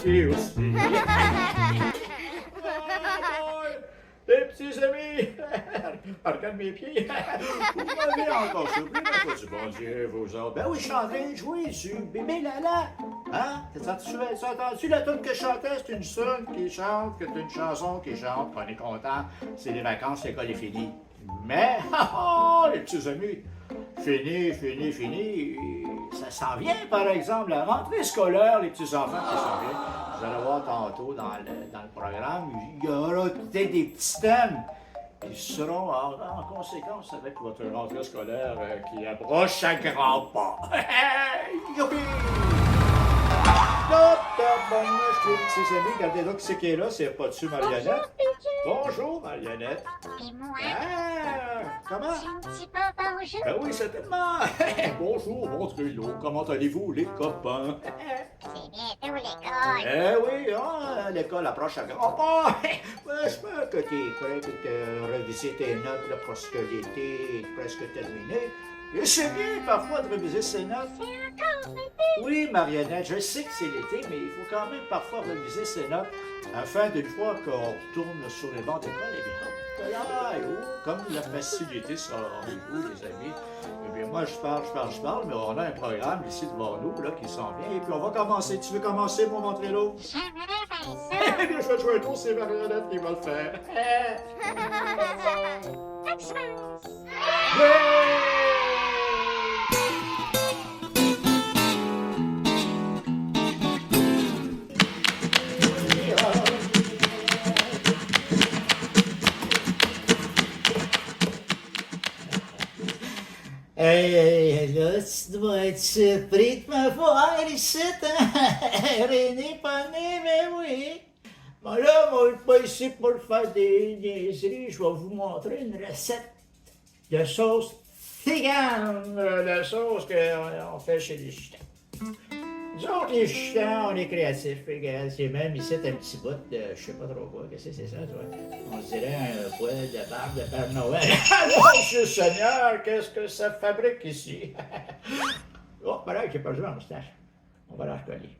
filles aussi. Les petits amis, regarde mes pieds. Vous m'avez encore surpris, la foi du bon Dieu, vous autres. Ben oui, je suis en train de jouer du bébé Lala. Hein? T'as entendu la tune que je chantais? C'est une tune qui chante, que c'est une chanson qui chante, qu'on est content. C'est les vacances, l'école est finie. Mais, les petits amis, fini. Ça s'en vient, par exemple, la rentrée scolaire, les petits enfants qui s'en viennent. Vous allez voir tantôt dans le programme, il y aura peut-être des petits thèmes qui seront en conséquence avec votre rentrée scolaire qui approche à grands pas. Youpi! Les petits amis, regardez là qui est là, c'est pas dessus Marionnette. Bonjour Marionnette. Et moi, Comment? c'est un petit peu bonjour. Ben oui, certainement. Bonjour, mon trio. Comment allez-vous, les copains? C'est bientôt l'école. Eh oui, l'école approche à grands pas. J'espère que tu es prêt pour te réviser tes notes là, parce que l'été est presque terminé. Et c'est bien parfois de réviser ses notes. C'est encore l'été. Oui, Marionnette, je sais que c'est l'été, mais il faut quand même parfois réviser ses notes afin d'une fois qu'on retourne sur les bancs d'école, eh bien, comme la facilité sera au rendez-vous, les amis. Eh bien, moi, je parle, mais on a un programme ici devant nous là, qui s'en vient. Et puis, on va commencer. Tu veux commencer, mon ventrilo? J'aimerais faire ça. Eh bien, je vais jouer un tour, c'est Marionnette qui va le faire. Xmas. Hey, là, tu dois être surpris de me voir ici, hein? René Poney, mais oui. Bon, là, moi, je suis pas ici pour faire des niaiseries. Je vais vous montrer une recette de sauce tigane, la sauce qu'on fait chez les Chutans. Nous autres, les Chutans, on est créatifs. Regarde, c'est même ici un petit bout de, je sais pas trop quoi, qu'est-ce que c'est ça, toi? On se dirait un poêle de barbe de Père Noël. Mon Dieu Seigneur, qu'est-ce que ça fabrique ici? Oh, ben là, j'ai perdu ma moustache. On va la recoller.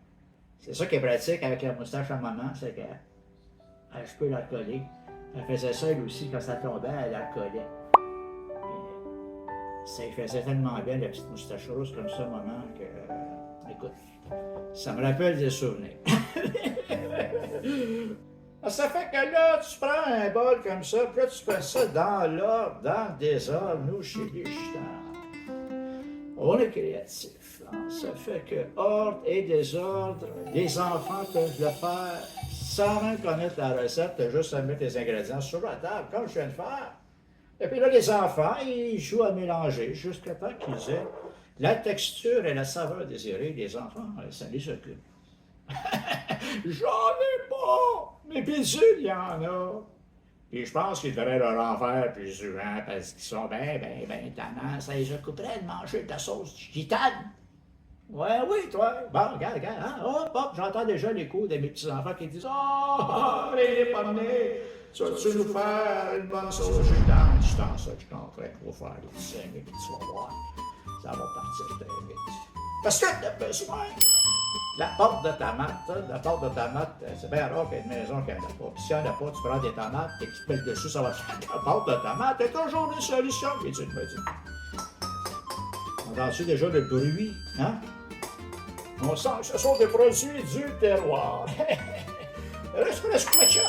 C'est ça qui est pratique avec la moustache à maman, c'est que je peux la recoller. Elle faisait ça, elle aussi, quand ça tombait, elle la recollait. Ça lui faisait tellement bien, la petite moustache rose comme ça, maman, que, écoute, ça me rappelle des souvenirs. Ça fait que là, tu prends un bol comme ça, puis là, tu fais ça dans l'ordre, dans le désordre, nous, chez les Chutans. On est créatifs. Hein? Ça fait que ordre et désordre, les enfants peuvent le faire sans même connaître la recette, t'as juste à mettre les ingrédients sur la table, comme je viens de faire. Et puis là, les enfants, ils jouent à mélanger jusqu'à temps qu'ils aient la texture et la saveur désirée. Les enfants, ça les occupe. J'en ai pas! Mais pilules, il y en a. Puis je pense qu'ils devraient leur en faire plus souvent parce qu'ils sont ben tannants. Ça les occuperait de manger de la sauce gitane. Ouais, oui, toi. Bon, regarde, hein? Hop, j'entends déjà l'écho de mes petits-enfants qui disent « Oh, les pommes-nés, tu vas-tu nous faire une bonne sauce gitane? » Je t'en ça, je suis en train de vous faire les petits amis, puis tu vas voir. Ça va partir très vite. Parce que t'as besoin de la pâte de tomate. La pâte de tomate, c'est bien rare qu'il y ait une maison qui en a pas. Puis si il n'y en a pas, tu prends des tomates et tu pèles dessus, ça va faire de la pâte de tomate. Il y a toujours des solutions, puis tu me dis. Entends-tu déjà le bruit, hein? On sent que ce sont des produits du terroir. Reste ketchup.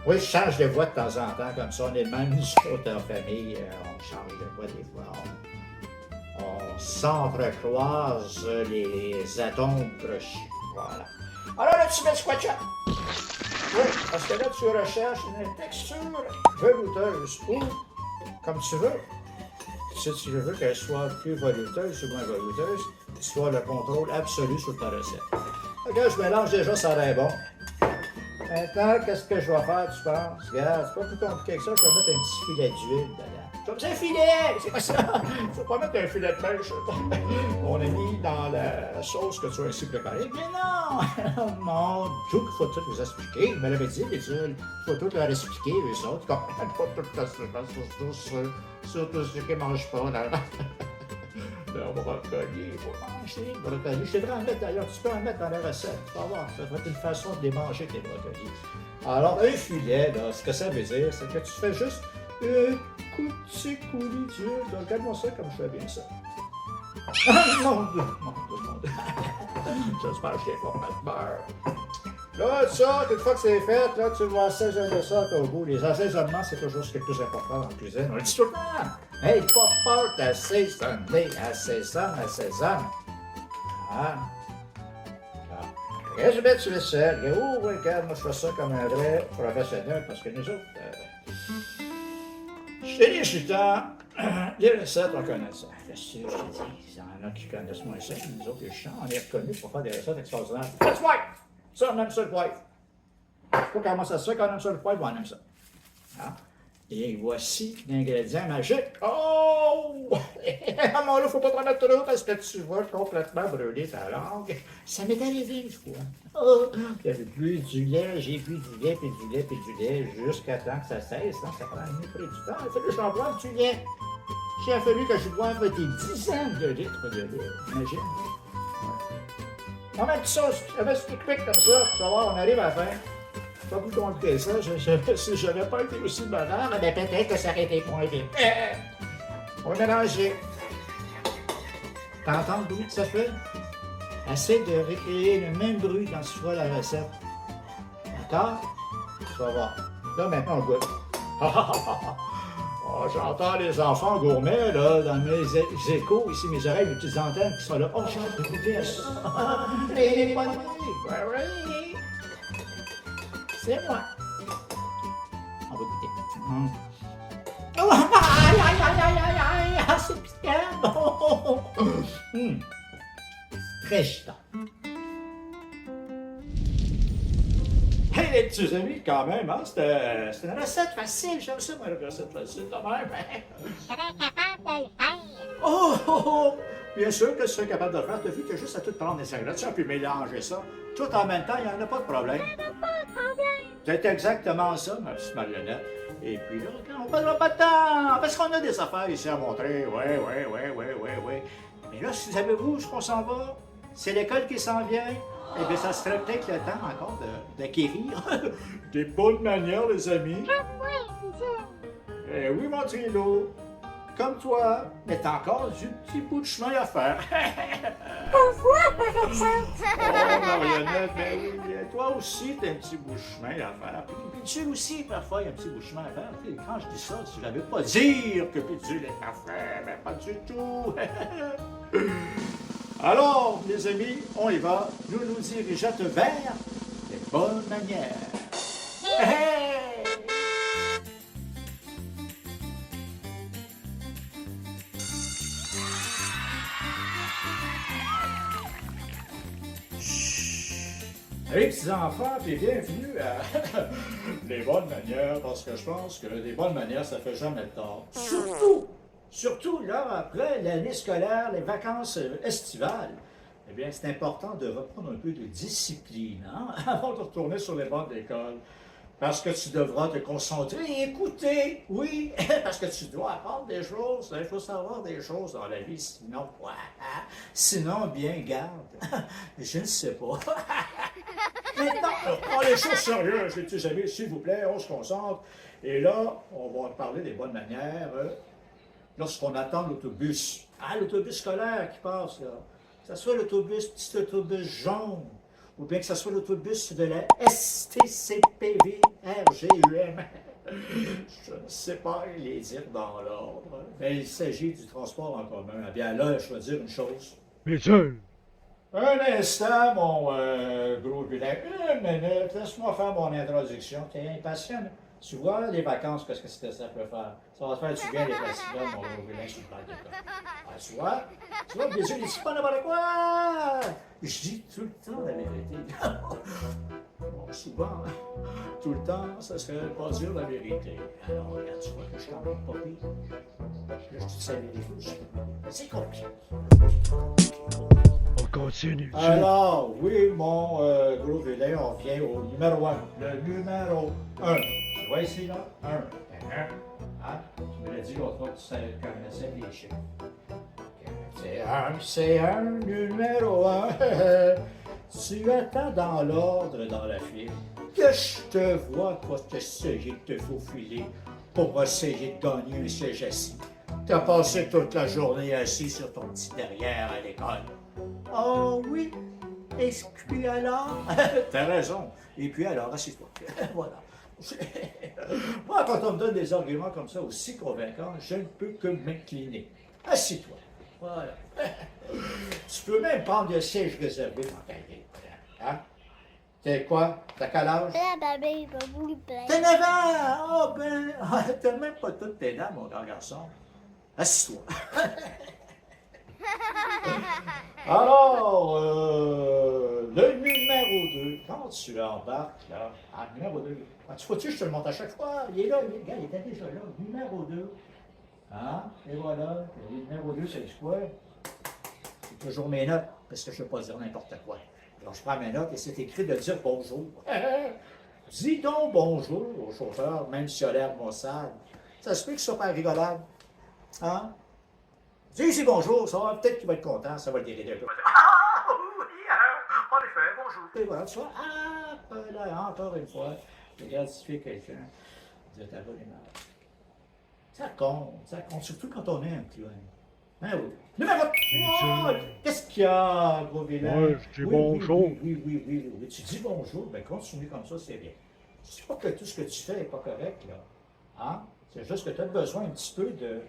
Oui, je change de voix de temps en temps, comme ça, on est même nous autres en famille, on change de voix des fois. On s'entrecroise les atomes crochus. Voilà. Alors là, tu mets du ketchup. Oui, parce que là, tu recherches une texture velouteuse ou comme tu veux. Si tu veux qu'elle soit plus velouteuse ou moins velouteuse, tu as le contrôle absolu sur ta recette. Ok, je mélange déjà, ça va être bon. Maintenant, qu'est-ce que je vais faire, tu penses? Regarde, c'est pas plus compliqué que ça, je vais mettre un petit filet d'huile dedans. Comme ça, un filet! C'est quoi ça? Faut pas mettre un filet de pêche. On a mis dans la sauce que tu as ainsi préparée. Mais non! Mon Dieu, il faut tout vous expliquer. Il me l'avait dit, Bédule. Il faut tout leur expliquer, eux autres. Ils comprennent pas tout ça, surtout ceux qui ne mangent pas. Là. Le brocoli, il faut manger le brocoli. Je devrais en mettre d'ailleurs, tu peux en mettre dans la recette. Tu vas voir, ça va être une façon de les manger, tes brocolis. Alors, un filet, là, ce que ça veut dire, c'est que tu fais juste un petit coulis d'huile. Regarde-moi ça comme je fais bien ça. Ah, mon Dieu, mon Dieu, mon Dieu. J'espère que je n'ai pas mal de beurre. Là, ça, une fois que c'est fait, là, tu vas assaisonner ça au goût. Les assaisonnements, c'est toujours ce qui est le plus important en cuisine. On le dit tout le temps. Hey, pas peur d'assaisonner. Assaisonne. Ah. Regarde, je mets sur le sel. Oh, regarde, moi, je fais ça comme un vrai professionnel parce que nous autres, chez les chutants, les recettes, on connaît ça. Qu'est-ce que je te dis? Il y en a qui connaissent moins ça. Nous autres, les chutants, on est reconnus pour faire des recettes extraordinaires. That's right! Ça, on aime ça le poivre. Je sais pas comment ça se fait qu'on aime ça le poivre, on aime ça. Ah. Et voici l'ingrédient magique. Oh! À mon là, faut pas t'en mettre trop parce que tu vas complètement brûler ta langue. Ça m'est arrivé une fois. Oh! J'ai bu du lait, puis du lait, puis du lait, jusqu'à temps que ça cesse. Non, ça prend un peu du temps. Il a fallu que j'en boive du lait. Il a fallu que je boive des dizaines de litres de lait. Imagine. On met ça, un petit quick comme ça, tu vas voir, on arrive à la fin. C'est pas plus compliqué que ça, si je n'avais pas été aussi bonheur, mais peut-être que ça aurait été moins vite. On va mélanger. T'entends le bruit que ça fait? Essaie de recréer le même bruit quand tu feras la recette. D'accord? Tu vas voir. Là, maintenant, on goûte. Oh, j'entends les enfants gourmets, là, dans mes échos, ici, mes oreilles, mes petites antennes qui sont là. Oh, j'ai hâte de goûter à ça. Les bonnes nuits. Oui. C'est moi. On va goûter. Oh, aïe, c'est piquant. Très chitant. Hey les petits amis, quand même, hein? C'était une recette facile. J'aime ça, moi, une recette facile, quand même. Je serais capable de le faire. Oh! Bien sûr que tu serais capable de le faire. T'as vu, t'as juste à tout prendre des ingrédients puis mélanger ça. Tout en même temps, il n'y en a pas de problème. C'est exactement ça, ma petite marionnette. Et puis là, on ne perdra pas de temps, parce qu'on a des affaires ici à montrer. Oui. Mais là, savez-vous où on s'en va? C'est l'école qui s'en vient. Eh bien, ça serait peut-être le temps encore d'acquérir des bonnes manières, les amis. Comme moi, ça. Eh oui, mon Trilo. Comme toi, mais t'as encore du petit bout de chemin à faire. Pourquoi, par exemple? Oh, Marionnette, ben oui, toi aussi, t'as un petit bout de chemin à faire. Puis Pitule aussi, parfois, il y a un petit bout de chemin à faire. Puis, quand je dis ça, je ne veux pas dire que Pitule est parfait, mais pas du tout. Alors, les amis, on y va. Nous nous dirigeons vers les bonnes manières. Hey! Hey, petits enfants, puis bienvenue à les bonnes manières, parce que je pense que les bonnes manières, ça fait jamais de tort. Surtout là, après l'année scolaire, les vacances estivales, eh bien, c'est important de reprendre un peu de discipline, hein, avant de retourner sur les bancs de l'école. Parce que tu devras te concentrer et écouter, oui, parce que tu dois apprendre des choses, il faut savoir des choses dans la vie, sinon quoi? Sinon, bien, garde, je ne sais pas. Maintenant, prends les choses sérieuses, les petits amis, s'il vous plaît, on se concentre. Et là, on va parler des bonnes manières lorsqu'on attend l'autobus. Ah, l'autobus scolaire qui passe, là. Que ce soit petit autobus jaune, ou bien que ce soit l'autobus de la STCPV RGUM. Je ne sais pas les dire dans l'ordre, mais il s'agit du transport en commun. Eh bien là, je vais dire une chose. Michel! Un instant, mon gros vilain. Une minute, laisse-moi faire mon introduction. T'es impatient? Tu vois, les vacances, qu'est-ce que ça peut faire? Ça va te faire du bien les festivals, mon gros vilain, sur le bal d'école. Ah, tu vois, bien sûr, il dit pas n'importe quoi! Je dis tout le temps la vérité. Bon, souvent, tout le temps, ça serait pas dire la vérité. Alors, regarde, tu vois que je suis quand même pas pire. Là, je te dis la vérité, c'est compliqué. On continue. Alors, oui, mon gros vilain, on vient au numéro 1. Le numéro 1. Tu vois ici, là? 1. Hein? Tu me l'as dit l'autre fois que tu connaissais les chiffres. C'est un numéro un. Tu attends dans l'ordre dans la file. Que je te vois toi t'essayer de te faufiler pour essayer de gagner un siège assis. T'as passé toute la journée assis sur ton petit derrière à l'école. Oh oui? Et puis alors? T'as raison. Et puis alors, assieds-toi. Voilà. Moi, quand on me donne des arguments comme ça aussi convaincants, je ne peux que m'incliner. Assieds-toi. Voilà. Tu peux même prendre le siège réservé dans ta vie. Hein? T'es quoi? T'as quel âge? T'as 9 ans! Oh ben, t'as même pas toutes tes dents, mon grand garçon. Assieds-toi. Alors, le numéro 2, quand tu embarques, là, numéro 2, tu vois-tu, je te le montre à chaque fois, il est là, il était déjà là, numéro 2. Hein? Et voilà, le numéro 2, c'est quoi? C'est toujours mes notes, parce que je ne veux pas dire n'importe quoi. Alors, je prends mes notes et c'est écrit de dire bonjour. Dis donc bonjour au chauffeur, même s'il a l'air maussade. Ça se peut qu'il soit pas rigolade. Hein? Dis bonjour, ça va, peut-être qu'il va être content, ça va le dérider un peu. Ah oui, en effet, bonjour. Et voilà, tu vois, là, encore une fois, regarde si tu fais quelqu'un de ta bonne image. Ça compte, surtout quand on est un petit hein, oui. Numéro 3! Qu'est-ce qu'il y a, gros vilain? Ouais, je dis bonjour. Oui. Tu dis bonjour, ben continue comme ça, c'est bien. C'est pas que tout ce que tu fais n'est pas correct, là. Hein? C'est juste que tu as besoin un petit peu de...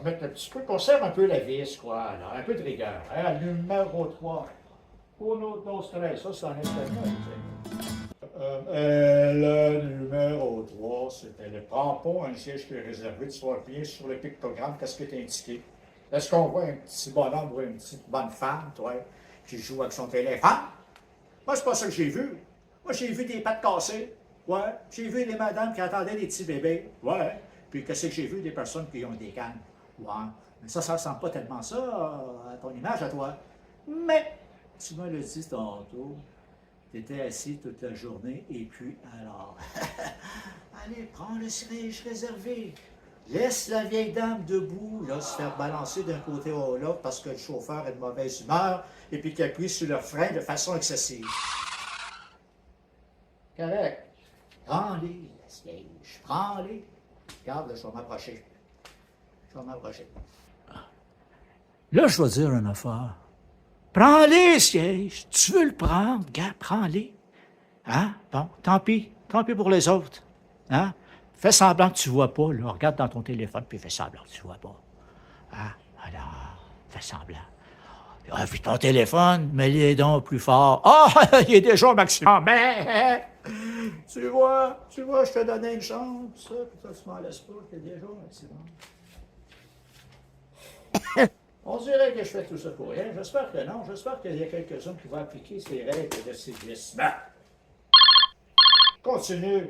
mettre un petit peu, conserve un peu la vis, quoi, là, un peu de rigueur. Hein? Numéro 3. Uno, dos, tres, ça, c'est en espagnol, tu sais. Le numéro 3, c'était le crampon, un siège qui est réservé, tu vois bien sur le pictogramme, qu'est-ce qui est indiqué? Est-ce qu'on voit un petit bonhomme ou une petite bonne femme, toi, qui joue avec son téléphone? Moi, c'est pas ça que j'ai vu. Moi, j'ai vu des pattes cassées. Ouais. J'ai vu des madames qui attendaient des petits bébés. Ouais. Puis qu'est-ce que j'ai vu? Des personnes qui ont des cannes. Ouais. Mais ça ressemble pas tellement ça à ton image, à toi. Mais, tu m'as le dit tantôt, tu étais assis toute la journée, et puis alors, allez, prends le siège réservé. Laisse la vieille dame debout, là, se faire balancer d'un côté à l'autre parce que le chauffeur est de mauvaise humeur et puis qu'il appuie sur le frein de façon excessive. Correct. Prends-les, le siège. Prends-les. Regarde, là, je vais m'approcher. Là, je vais dire une affaire. Prends-les, siège. Tu veux le prendre, gars, prends-les. Hein? Bon, tant pis pour les autres. Hein? Fais semblant que tu vois pas, là. Regarde dans ton téléphone, puis fais semblant que tu vois pas. Hein? Alors, fais semblant. Ah, puis ton téléphone, mets-les donc plus fort. Ah, il est déjà au maximum. Mais, tu vois, je te donnais une chance, ça, puis toi, tu m'en laisses pas, t'es déjà au maximum. On dirait que je fais tout ça pour rien. J'espère que non. J'espère qu'il y a quelques-uns qui vont appliquer ces règles de civisme. Continue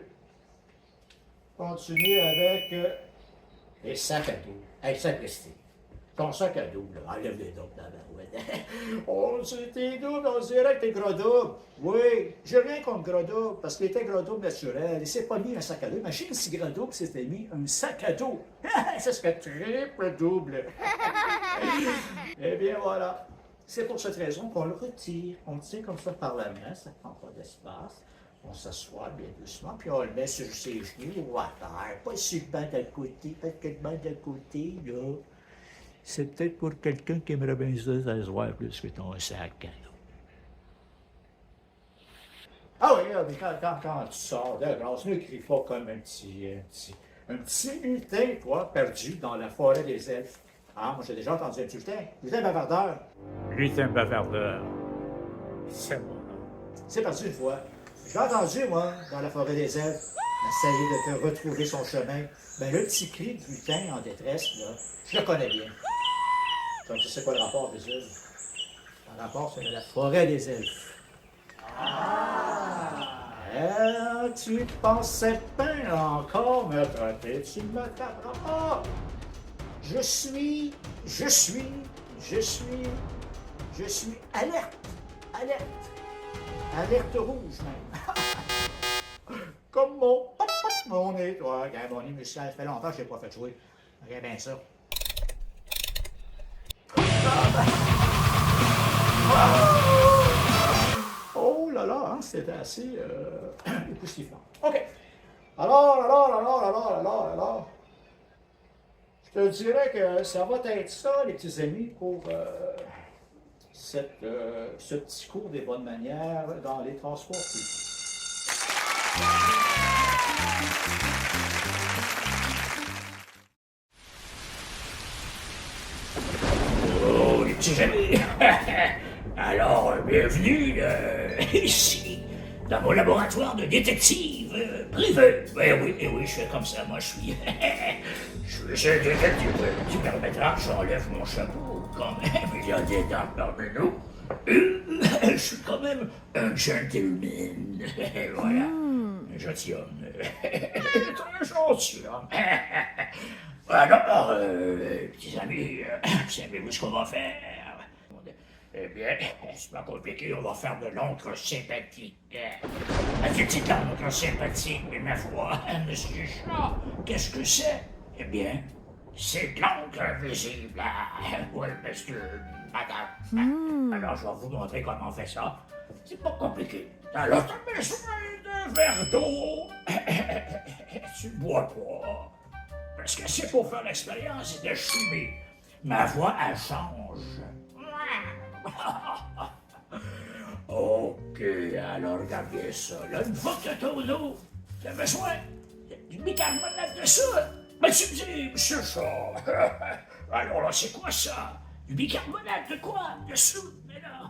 avec les sacs à dos. Hey, sapristi. Ton sac à dos, là, enlève les doubles d'abord. Oh, c'est tes doubles, on dirait que t'es gros double. Oui, j'ai rien contre gros double, parce qu'il était gros double naturel. Il s'est pas mis un sac à dos. Imagine si gros double s'était mis un sac à dos. Ça serait triple double. Eh bien, voilà. C'est pour cette raison qu'on le retire. On le tire comme ça par la main, ça ne prend pas d'espace. On s'assoit bien doucement, puis on le met sur ses genoux ou à terre. Pas sur le banc d'à côté, parce que le banc d'à côté, là, c'est peut-être pour quelqu'un qui aimerait bien ça s'asseoir plus que ton sac à dos. Ah oui, mais quand tu sors de grâce, ne crie pas comme un petit lutin, toi, perdu dans la forêt des elfes. Ah, moi j'ai déjà entendu un petit lutin bavardeur. Lutin bavardeur. C'est mon nom. C'est perdu une fois. J'ai entendu, moi, dans la forêt des elfes, essayer de te retrouver son chemin. Ben, le petit cri de lutin en détresse, là, je le connais bien. Donc, tu sais quoi le rapport des elfes? Le rapport, c'est la forêt des elfes. Tu pensais bien encore me traiter, tu ne me taperas pas. Je suis alerte. Alerte rouge, même. Comme mon nez, toi. Regarde, mon nez musculaire, ça fait longtemps que je n'ai pas fait jouer. Regarde bien ça. Oh là là, hein, c'était assez époustouflant. OK. Alors. Je te dirais que ça va être ça, les petits amis, pour ce petit cours des bonnes manières dans les transports publics. Oh, les petits amis! Alors, bienvenue ici, dans mon laboratoire de détective privé. Oui, je fais comme ça, moi je suis. Je suis un détective. Tu permettras que j'enlève mon chapeau, quand même, il y a des dames parmi nous. Je suis quand même un gentleman. Voilà, un gentilhomme. Très gentilhomme. Alors, petits amis, savez-vous ce qu'on va faire? Eh bien, c'est pas compliqué, on va faire de l'encre sympathique. La petite encre sympathique, mais ma foi, monsieur Chat, qu'est-ce que c'est? Eh bien, c'est de l'encre invisible. Oui, monsieur, madame. Alors, je vais vous montrer comment on fait ça. C'est pas compliqué. Alors, tu as besoin d'un verre d'eau. Tu bois pas. Parce que c'est pour faire l'expérience de chimie. Ma voix, elle change. Ok, alors regarde bien ça. Là, une fois que tu as ton eau, tu as besoin du bicarbonate de soude. Mais tu me dis, monsieur Chat, alors là, c'est quoi ça? Du bicarbonate de quoi? De soude? Mais là,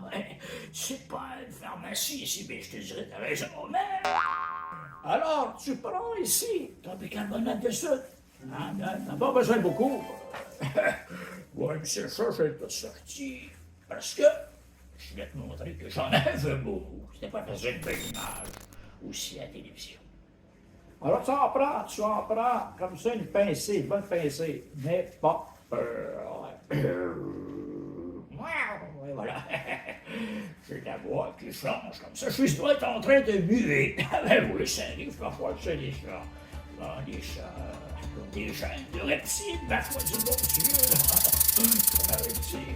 c'est pas une pharmacie ici, mais je te dirais, t'as raison, mais... Alors, tu prends ici ton bicarbonate de soude. Ah, t'as pas besoin de beaucoup. Oui, monsieur Chat, j'ai pas sorti. Parce que je vais te montrer que j'en avais beaucoup. C'était pas facile de faire une image aussi à la télévision. Alors, tu en prends comme ça une pincée, une bonne pincée. N'aie pas peur. Ouais, voilà. J'ai la voix qui change comme ça. Je dois être en train de muer. Ben oui, ça arrive parfois, c'est des chats. Bon, des chats, comme des gens de reptiles, ma foi du bon Dieu. Un reptile.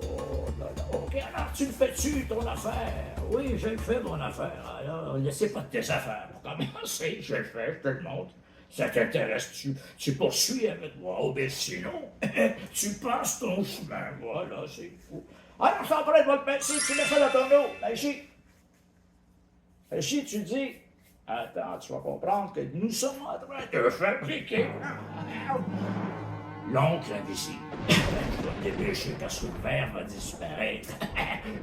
Oh là là. Ok, alors tu le fais-tu, ton affaire? Oui, je le fais, mon affaire. Alors, laissez pas de tes affaires. Pour commencer, je le fais, je te le montre. Ça t'intéresse-tu? Tu poursuis avec moi, oh, mais sinon, tu passes ton chemin. Voilà, c'est fou. Alors, ça prête votre pinceau, tu mets ça dans ton eau. Ici. Ici, tu dis, attends, tu vas comprendre que nous sommes en train de fabriquer L'oncle invisible. Je dois me dépêcher parce que le verre va disparaître.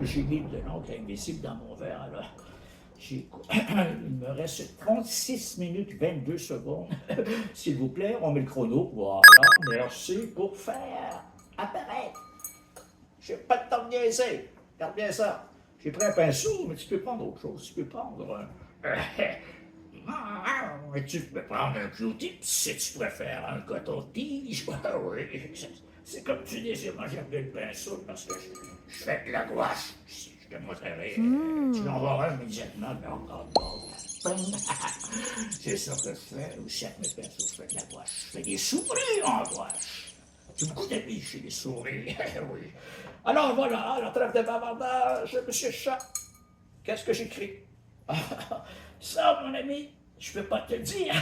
J'ai mis de l'oncle invisible dans mon verre, alors. Il me reste 36 minutes 22 secondes. S'il vous plaît, on met le chrono. Voilà, merci pour faire apparaître. J'ai pas le temps de niaiser. Regarde bien ça. J'ai pris un pinceau, mais tu peux prendre autre chose. Tu peux prendre un... Tu peux prendre un Q-tip si tu préfères un coton-tige. Oui, c'est comme tu dis, moi j'aime bien le pinceau parce que je fais de la gouache. Si je te montrerai, tu en verras immédiatement, mais encore c'est ça que je fais aussi avec mes pinceaux, je fais de la gouache. Je fais des souris en gouache. J'ai beaucoup d'amis chez les souris, oui. Alors voilà, la trêve de bavardage, monsieur Chat. Qu'est-ce que j'écris? Ça, mon ami, je peux pas te dire.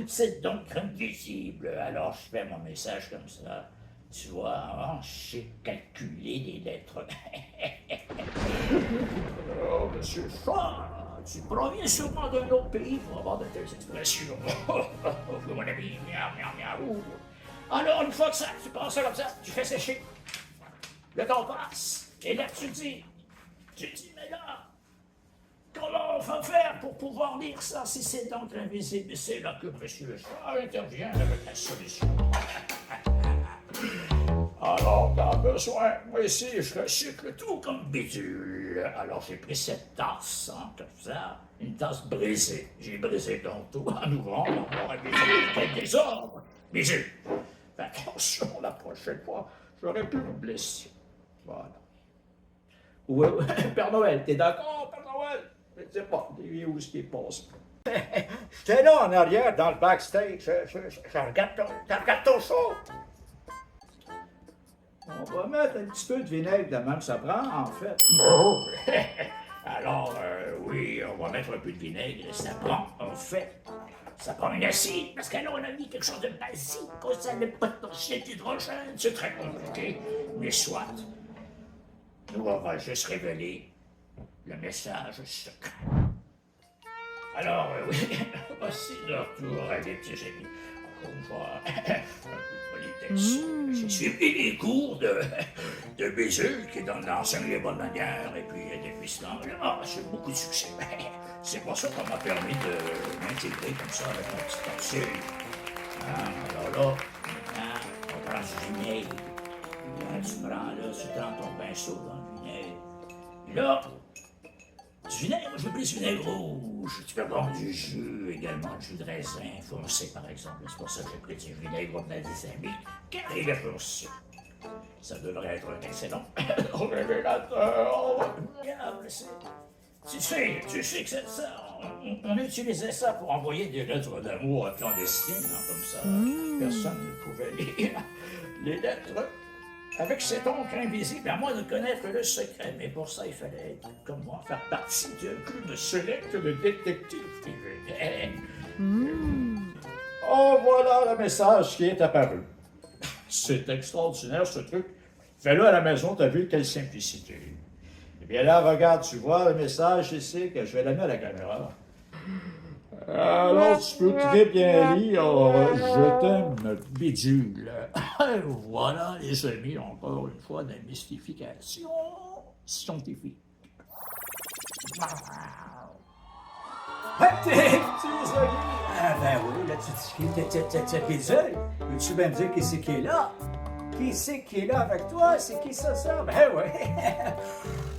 C'est donc invisible. Alors, je fais mon message comme ça. Tu vois, hein, j'ai calculé les lettres. Oh, monsieur Chat, tu proviens sûrement d'un autre pays pour avoir de telles expressions. Mon ami, miaou, miaou, miaou. Alors, une fois que ça, tu prends ça comme ça, tu fais sécher. Le temps passe. Et là, tu dis, mais là, comment on va faire pour pouvoir lire ça si c'est donc invisible? C'est là que monsieur Chat intervient avec la solution. Alors, t'as besoin, moi ici, je recycle tout comme bidule. Alors, j'ai pris cette tasse, hein, comme ça, une tasse brisée. J'ai brisé ton tout en ouvrant, on aurait vu quel désordre. Bidule. Fais attention, la prochaine fois, j'aurais pu me blesser. Voilà. Ouais, Père Noël, t'es d'accord, Père Noël? Je ne sais pas, il est où ce qui est passé? J'étais là en arrière, dans le backstage. Je regarde ton show. On va mettre un petit peu de vinaigre de même, ça prend, en fait. Bon. Alors, oui, on va mettre un peu de vinaigre et ça prend, en fait. Ça prend une acide, parce qu'alors on a mis quelque chose de basique, on savait pas de torcher d'hydrogène, c'est très compliqué, mais soit. Nous, on va juste révéler le message secret. Alors, oui, voici de retour à des petits amis. Encore une fois, un peu de politesse. J'ai suivi les cours de Bézeux qui donne l'enseigne les bonnes manières, et puis depuis ce temps-là, j'ai beaucoup de succès. C'est pour ça qu'on m'a permis de m'intégrer comme ça avec mon petit capsule. Alors là, maintenant, on prend du vinaigre. Là, tu prends, là, tu trempes ton pinceau dans le vinaigre. Et là, du vinaigre, je veux plus du vinaigre rouge. Tu peux prendre du jus, également du jus de raisin foncé, par exemple. C'est pour ça que j'ai pris du vinaigre au des amis, carré de foncé. Ça devrait être un excellent révélateur. Regarde, tu sais que c'est ça. On utilisait ça pour envoyer des lettres d'amour clandestines, hein, comme ça. Personne ne pouvait lire les lettres avec cet encre invisible, à moins de connaître le secret. Mais pour ça, il fallait être, comme moi, faire partie d'un club select de détectives privés. Oh, voilà le message qui est apparu. C'est extraordinaire, ce truc. Fais-le à la maison, t'as vu quelle simplicité. Eh bien là, regarde, tu vois le message ici, que je vais l'amener à la caméra. Alors, tu peux très bien lire « Je t'aime, bidule ». Voilà, les amis, encore une fois, de mystification scientifique. Tes petits amis! Ah ben oui, là, tu bidule. Veux-tu bien me dire qui c'est qui est là? Qui c'est qui est là avec toi? C'est qui ça? Ben oui!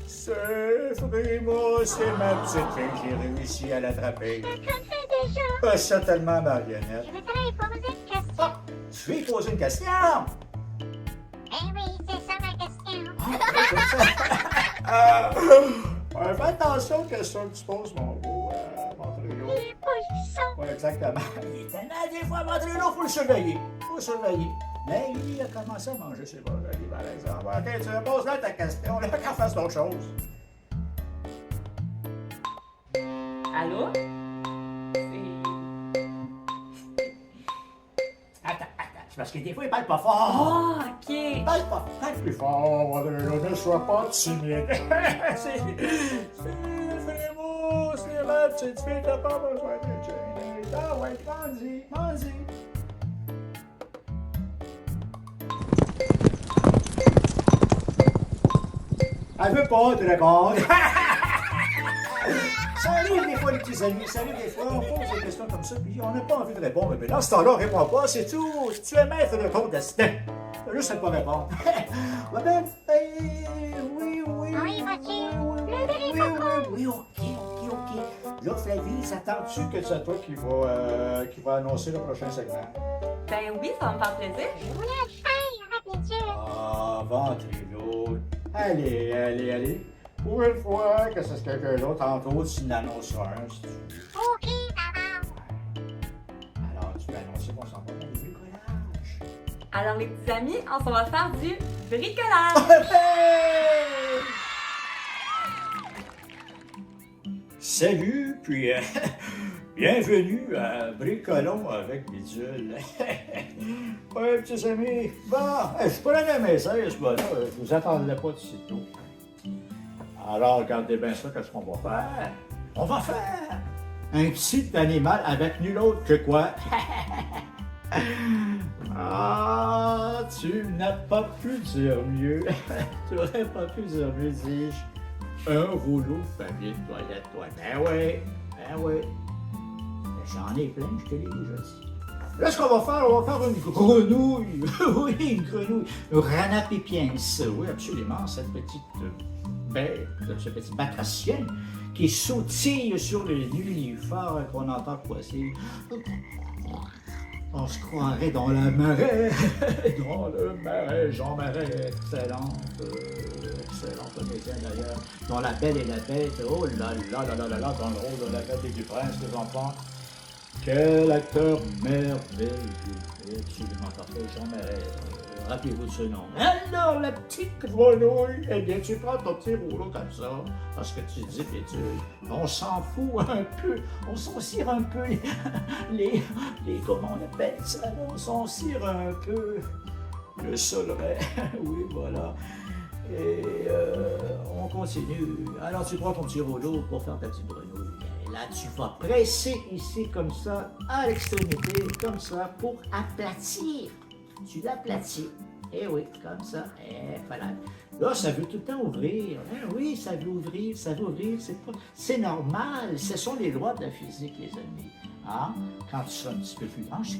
C'est Frimo, c'est ma petite fille, j'ai réussi à l'attraper. Je connais déjà. Pas ça tellement, marionnette. Je voudrais lui poser une question. Ah, tu lui poses une question? Eh oui, c'est ça ma question. Fais attention aux questions que tu poses, mon beau Montrello. Les poissons. Oui, exactement. Il est tellement des fois, Montrello, faut le surveiller. Mais il a commencé à manger ses brocolis, par exemple. OK, tu poses là ta question, là, qu'on fasse d'autres choses. Allô? Attends. C'est parce que des fois, il parle pas fort. Oh, OK. Il parle pas fort. Parle plus fort, Montrello. Ne sois pas timide. C'est Frimo, c'est ma petite fille, t'as pas besoin de gêner. Ah ouais, vas-y. Elle veut pas te répondre. Ça arrive des fois, les petits amis. Ça arrive des fois, on pose des questions comme ça, puis on n'a pas envie de répondre. Mais dans ce temps-là, on répond pas, c'est tout. Tu es maître de ton destin. T'as juste à pas répondre. Ouais, ben, oui. Oui, vas-y. Oui, OK. Là, Flavie, s'attends-tu que c'est toi qui va annoncer le prochain segment? Ben oui, ça va me faire plaisir. Je voulais le faire, rapide. Ah, ventrilo. Allez. Pour une fois que c'est quelqu'un d'autre, tantôt, tu n'annonceras un, si tu veux. Ok, maman. Alors, tu peux annoncer qu'on s'en va dans le bricolage. Alors, les petits amis, on s'en va faire du bricolage. Salut, puis bienvenue à Bricolons avec Bidule. Ouais, petits amis. Bon, je prenais mes 16, là, je vous attendais pas de sitôt. Alors, regardez bien ça, qu'est-ce qu'on va faire? On va faire un petit animal avec nul autre que quoi? Ah, tu n'as pas pu dire mieux. Tu n'aurais pas pu dire mieux, dis-je. Un rouleau de papier de toilette, toi. Ben oui. J'en ai plein, je te l'ai déjà dit. Là, ce qu'on va faire, on va faire une grenouille. Oui, une grenouille. Rana pipiens. Oui, absolument. Cette petite bête, ce petit batracien qui sautille sur le nullifère qu'on entend passer. On se croirait dans le marais. Dans le marais, Jean Marais, excellente comédienne d'ailleurs. Dans La Belle et la Bête, oh là, dans le rôle de la Bête et du Prince, les enfants. Quel acteur merveilleux, absolument parfait, Jean Marais. rappelez-vous de ce nom. Alors, la petite grenouille, eh bien, tu prends ton petit rouleau comme ça, parce que tu dis, Pédule, on s'en fout un peu, on s'en cire un peu comment on appelle ça, là? On s'en cire un peu le soleil, oui, voilà. Et on continue. Alors, tu prends ton petit rouleau pour faire ta petite grenouille. Et là, tu vas presser ici, comme ça, à l'extrémité, comme ça, pour aplatir. Tu l'aplatis. Eh oui, comme ça. Et voilà. Là, ça veut tout le temps ouvrir. Eh oui, ça veut ouvrir, ça veut ouvrir. C'est normal. Ce sont les lois de la physique, les amis. Hein? Quand tu seras un petit peu plus grand, je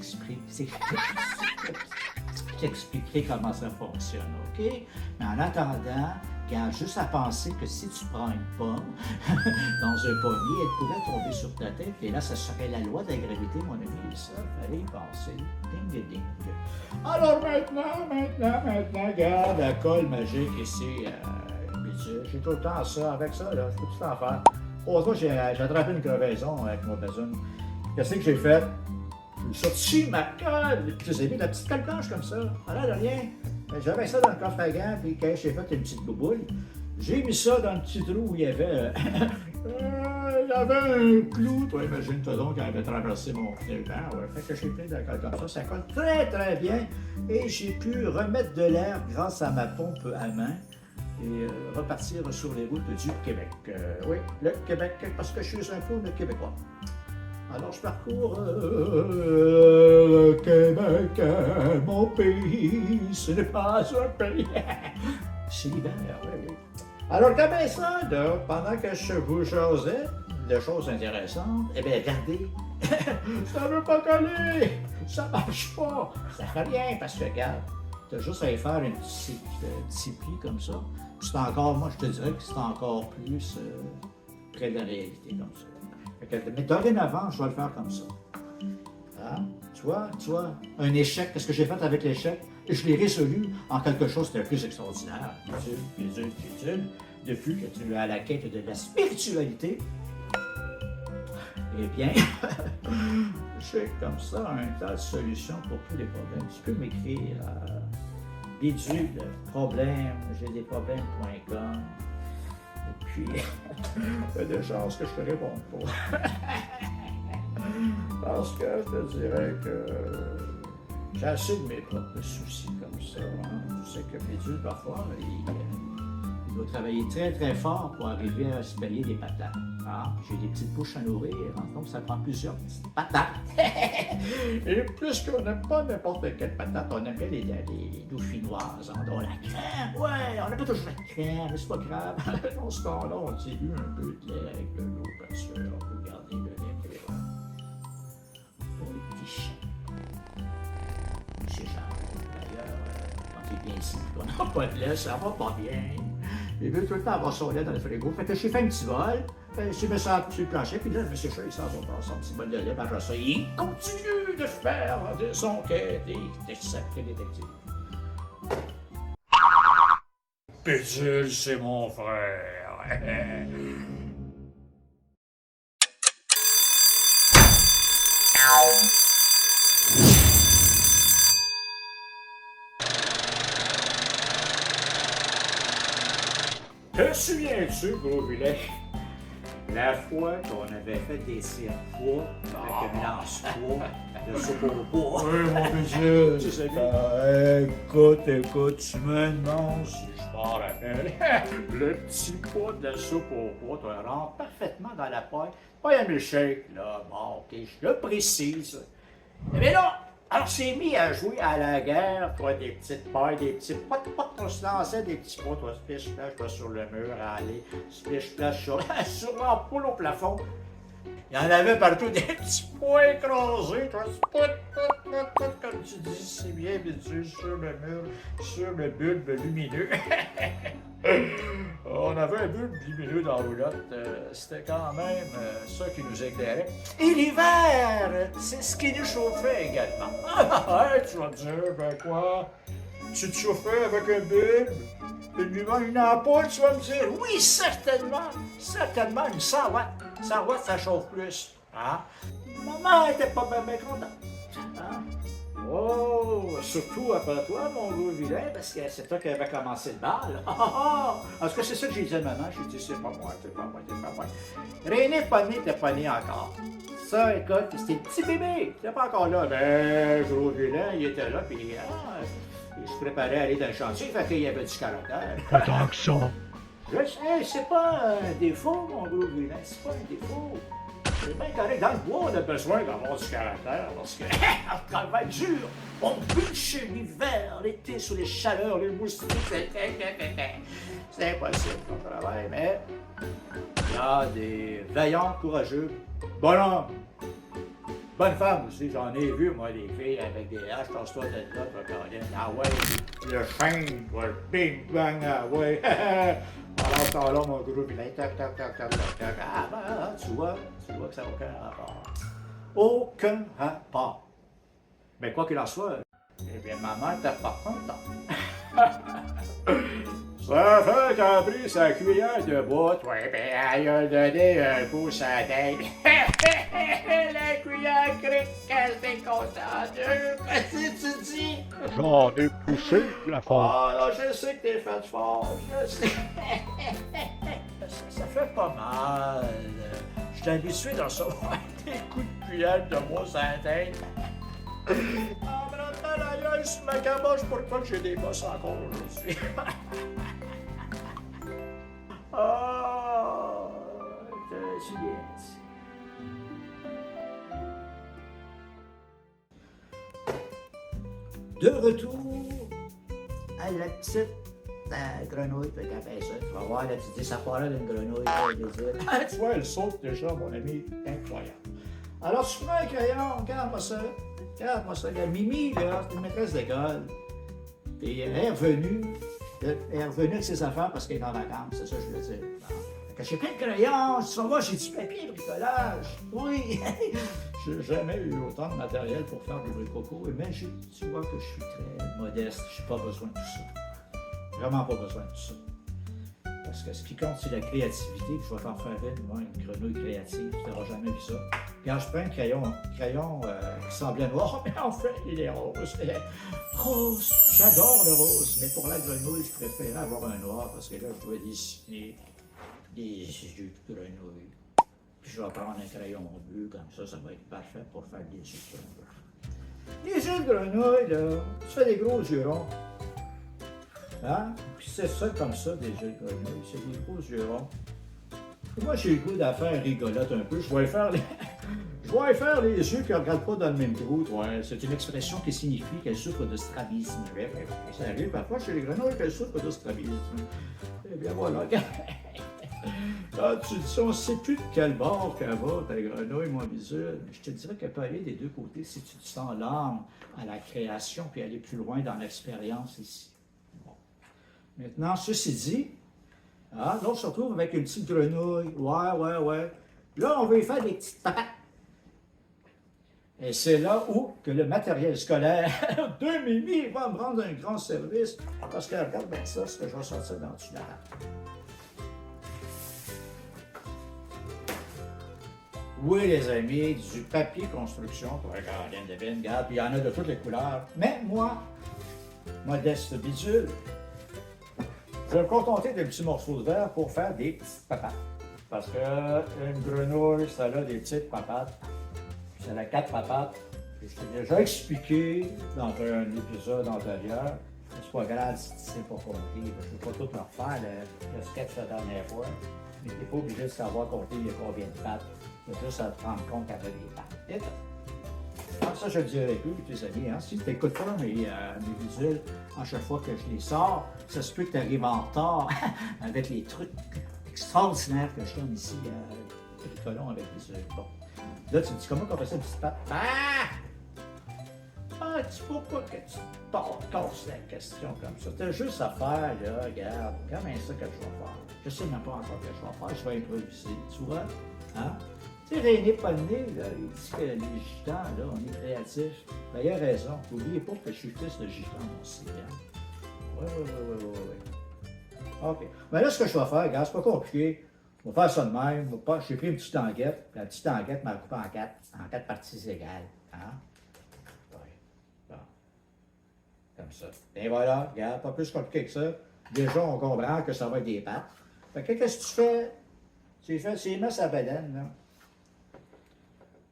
t'expliquerai comment ça fonctionne, OK? Mais en attendant, garde juste à penser que si tu prends une pomme dans un pommier, elle pourrait tomber sur ta tête, et là, ça serait la loi de la gravité, mon ami. Ça, fallait y penser. Ding, ding. Alors maintenant, garde la colle magique ici. J'ai tout le temps ça, avec ça, là, je peux tout en faire. Pour toi, j'ai attrapé une crevaison avec ma besogne. Qu'est-ce que j'ai fait? J'ai sorti ma colle, puis j'ai mis la petite colle blanche comme ça, ça n'a l'air de rien. J'avais ça dans le coffre à gants, puis quand j'ai fait une petite bouboule, j'ai mis ça dans le petit trou où il y avait un clou, toi imagine-toi donc, qui avait traversé mon pneu vent, ouais. Fait que j'ai pris de la colle comme ça colle très bien, et j'ai pu remettre de l'air grâce à ma pompe à main, et repartir sur les routes du Québec. Oui, le Québec, parce que je suis un fou de Québécois. Alors je parcours le Québec, mon pays, ce n'est pas un pays. C'est l'hiver, oui. Alors comme ça, là, pendant que je vous jasais de choses intéressantes, eh bien regardez, ça ne veut pas coller, ça marche pas, ça fait rien parce que regarde, tu as juste à y faire un petit pli comme ça. C'est encore, moi je te dirais que c'est encore plus près de la réalité comme ça. Mais dorénavant, je vais le faire comme ça. Hein? Tu vois, un échec, qu'est-ce que j'ai fait avec l'échec? Je l'ai résolu en quelque chose de plus extraordinaire. Pédule, depuis que tu es à la quête de la spiritualité, eh bien, j'ai comme ça un tas de solutions pour tous les problèmes. Tu peux m'écrire à Pédule, problème, j'ai des problèmes.com. Et puis, il y a des chances que je te réponde pas. Parce que je te dirais que j'ai assez de mes propres soucis comme ça. Hein. Je sais que Pédule, parfois, il doit travailler très fort pour arriver à se payer des patates. Ah, j'ai des petites bouches à nourrir, donc ça prend plusieurs petites patates. Et puisqu'on n'aime pas n'importe quelle patate, on aime bien les dauphinoises, dont la crème. Ouais, on n'a pas toujours la crème, mais c'est pas grave. Dans ce temps-là, on dilue un peu de lait avec de l'eau, parce qu'on peut garder le lait pour les petits chiens. C'est ça. D'ailleurs, quand il vient ici, on n'a pas de lait, ça va pas bien. Il veut tout le temps avoir son lait dans le frigo. Fait que j'ai fait un petit bol, j'ai mis ça sur le plancher, puis là, M. Chat, il s'en va prendre son petit bol de lait, puis après ça, il continue de faire son quête des sacrés détectives. Pédule, c'est mon frère. Te souviens-tu, gros vilain, la fois qu'on avait fait des circuits avec une lance-poids de soupe au bois? Oui, mon Pédule. Tu sais, Écoute, tu me demandes si je m'en rappelle. le petit pot de soupe au bois te rentre parfaitement dans la poêle. Pas un milkshake, là, bon, ok, je le précise. Mais là, alors c'est mis à jouer à la guerre, toi, des petites pailles, des petits pots, on se lançait des petits pots, toi, splish-splash, toi, sur le mur, à aller, splish-splash sur l'ampoule au plafond. Il y en avait partout des petits pots écrasés, toi, comme tu dis si bien, Pédule, sur le mur, sur le bulbe lumineux. On avait un bulbe lumineux dans la roulotte, c'était quand même ça qui nous éclairait. Et l'hiver, c'est ce qui nous chauffait également. Tu vas me dire, ben quoi? Tu te chauffais avec un bulbe? Une ampoule, tu vas me dire? Oui, certainement, une 100 watts. 100 watts, ça chauffe plus. Hein? Maman était pas bien contente. Hein? Oh, surtout après toi, mon gros vilain, parce que c'est toi qui avais commencé le bal. En tout cas, c'est ça que j'ai dit à maman. J'ai dit, c'est pas moi, c'est pas moi, c'est pas moi. René pas né, t'es pas né encore. Ça, écoute, c'était le petit bébé. T'es pas encore là. Ben, gros vilain, il était là, puis il se préparait à aller dans le chantier, fait qu'il y avait du caractère. Pas tant que ça. Je sais, c'est pas un défaut, mon gros vilain, c'est pas un défaut. C'est bien correct. Dans le bois, on a besoin d'avoir du caractère parce que le travail dur. On bûche l'hiver, l'été sous les chaleurs, les moustiques. C'est impossible ton travail, mais il y a des veillants courageux, bonhommes, bonnes femmes aussi. J'en ai vu, moi, des filles avec des haches, tasse-toi de là, toi, Caroline. Ah ouais, le chien, le bing bang, ah ouais. Alors, ce temps-là, mon gros vilain, tac, tac, tac, tac, tac, tac. Ah, ben, tu vois que ça n'a aucun rapport. Aucun rapport. Mais quoi qu'il en soit, eh bien, maman n'était pas contente. Ça fait qu'elle a pris sa cuillère de bois, toi, ben, elle a donné un pouce à la tête. La cuillère cric, elle s'est contente. Qu'est-ce que tu dis? J'en ai poussé la force. Ah, là, je sais que t'es fait fort, je sais. Ça fait pas mal. Je suis habitué d'en recevoir des coups de cuillère de bois sur la tête. Ah, mais dans la gueule, sur ma caboche, pourquoi j'ai des bosses encore aujourd'hui? Ah, je suis bien ici. De retour à la petite grenouille de Capessa. Tu vas voir, là, tu dis, ça part là d'une grenouille, tu vois, elle saute déjà, mon ami, incroyable. Alors, tu prends un crayon, regarde-moi ça. Regarde-moi ça. Regarde, Mimi, là, c'est une maîtresse d'école. Puis elle est revenue avec ses affaires parce qu'elle est en vacances, c'est ça que je veux dire. Bon. J'ai plein de crayons, tu vas voir, j'ai du papier de bricolage. Oui, j'ai jamais eu autant de matériel pour faire du bricoco, mais tu vois que je suis très modeste, j'ai pas besoin de tout ça. Vraiment pas besoin de tout ça. Parce que ce qui compte, c'est la créativité, puis je vais t'en faire une grenouille créative, tu n'auras jamais vu ça. Quand je prends un crayon qui semblait noir, mais en fait, il est rose. Rose, j'adore le rose, mais pour la grenouille, je préférais avoir un noir, parce que là, je dois dessiner des yeux de grenouille. Puis je vais prendre un crayon bleu, comme ça va être parfait pour faire des yeux de grenouille. Les yeux de grenouille, là, tu fais des gros yeux ronds. Hein? Puis c'est ça comme ça, des yeux de grenouille, c'est des gros yeux ronds. Et moi, j'ai le goût d'affaires rigolotes un peu. Je vais faire les yeux qui ne regardent pas dans le même trou. Ouais, c'est une expression qui signifie qu'elles souffrent de strabisme. Ça arrive parfois chez les grenouilles qu'elles souffrent de strabisme. Eh bien voilà. Quand tu dis ça, on ne sait plus de quel bord qu'elle va, ta grenouille, mon visuel. Je te dirais qu'elle peut aller des deux côtés si tu te sens l'âme à la création puis aller plus loin dans l'expérience ici. Bon. Maintenant, ceci dit, là, on se retrouve avec une petite grenouille. Ouais. Là, on veut y faire des petites papates. Et c'est là où que le matériel scolaire de Mimi va me rendre un grand service. Parce que regarde bien ça, ce que je vais sortir dans le dessus de la table. Oui, les amis, du papier construction pour regarder une devine, regarde, puis il y en a de toutes les couleurs. Mais moi, modeste bidule, je vais me contenter d'un petit morceau de verre pour faire des petites papates. Parce qu'une grenouille, ça a des petites papates. Ça a 4 papates. Je t'ai déjà expliqué dans un épisode antérieur. C'est pas grave si tu sais pas compter. Je ne vais pas tout me refaire le sketch la dernière fois. Mais tu n'es pas obligé de savoir compter il y a combien de pattes. Il faut juste à te rendre compte qu'elle a des pattes. Et alors ça, je le dirais plus, tes amis. Hein? Si tu n'écoutes pas mes visuels à chaque fois que je les sors, ça se peut que tu arrives en retard avec les trucs extraordinaires que je donne ici à Bricolon avec les yeux. Bon. Là, tu me dis comment on fait ça, une petite patte? Tu faut pas que tu te casses la question comme ça. T'as juste à faire, là, regarde, comment ça que je vais faire? Je sais même pas encore ce que je vais faire, je vais improviser, tu vois? Hein? Tu sais, René Ponné, là, il dit que les gitans, là, on est créatifs. Ben, il a raison. N'oubliez pas que je suis fils de gitan aussi, hein? Oui. OK. Ben là, ce que je vais faire, regarde, c'est pas compliqué. On va faire ça de même. J'ai pris une petite tanguette. La petite tanguette m'a coupé en quatre parties égales. Hein? Ouais. Bon. comme ça. Et voilà, regarde, pas plus compliqué que ça. Déjà, on comprend que ça va être des pattes. Fait que qu'est-ce que tu fais? Tu les mets sa bedaine, là.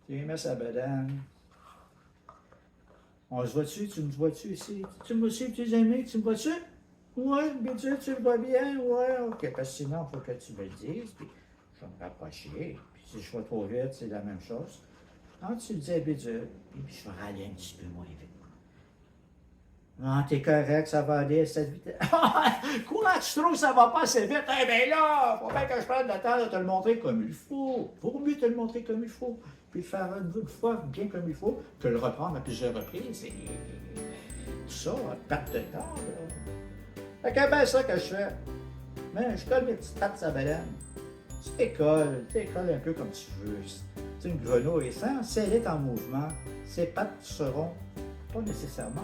Tu les mets sa bedaine. On se voit-tu? Tu me vois-tu ici? Tu me vois-tu, petits amis? Tu me vois-tu? Ouais, bien sûr, tu le vois bien? Ouais, ok. Parce que sinon, il faut que tu me le dises, puis je vais me rapprocher. Puis si je vais trop vite, c'est la même chose. Ah, tu le dis habituel, puis je vais râler un petit peu moins vite. Non, t'es correct, ça va aller à cette vitesse. Quoi, tu trouves que ça va pas assez vite? Eh bien là, faut bien que je prenne le temps de te le montrer comme il faut. Vaut mieux te le montrer comme il faut, puis le faire une fois bien comme il faut, que le reprendre à plusieurs reprises. Et tout ça, perte de temps, là. Fait que ben ça que je fais. Mais je colle mes petites pattes à baleine. Tu décolles un peu comme tu veux. C'est une grenouille, sans, si elle est en mouvement, ses pattes seront pas nécessairement...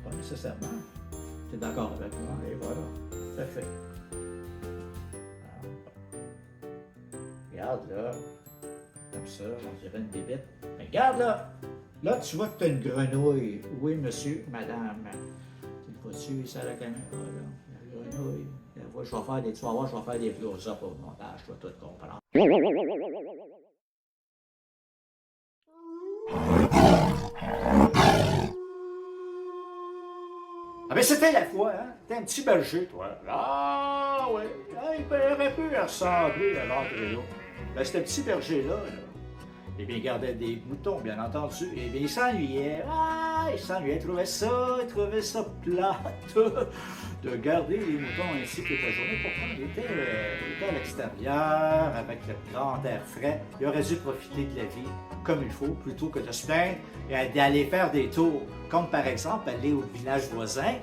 pas nécessairement. Tu es d'accord avec moi, et voilà, c'est fait. Regarde là, comme ça, on dirait une bébête. Mais regarde là, là tu vois que tu as une grenouille. Oui, monsieur, madame. Tu le vois-tu ici à la caméra, là? La grenouille. Tu vas voir, je vais faire des close-up au montage, tu vas tout comprendre. Ah ben c'était la fois, hein? T'es un petit berger, toi. Ah ouais. Ah, il aurait pu ressembler à l'entrée-là. Ben ce petit berger-là, eh bien, il gardait des moutons, bien entendu. Eh bien, il s'ennuyait. Ah, il s'ennuyait. Il trouvait ça plate de garder les moutons ainsi toute la journée. Pourquoi il était à l'extérieur, avec le grand air frais. Il aurait dû profiter de la vie comme il faut, plutôt que de se plaindre et d'aller faire des tours, comme par exemple aller au village voisin,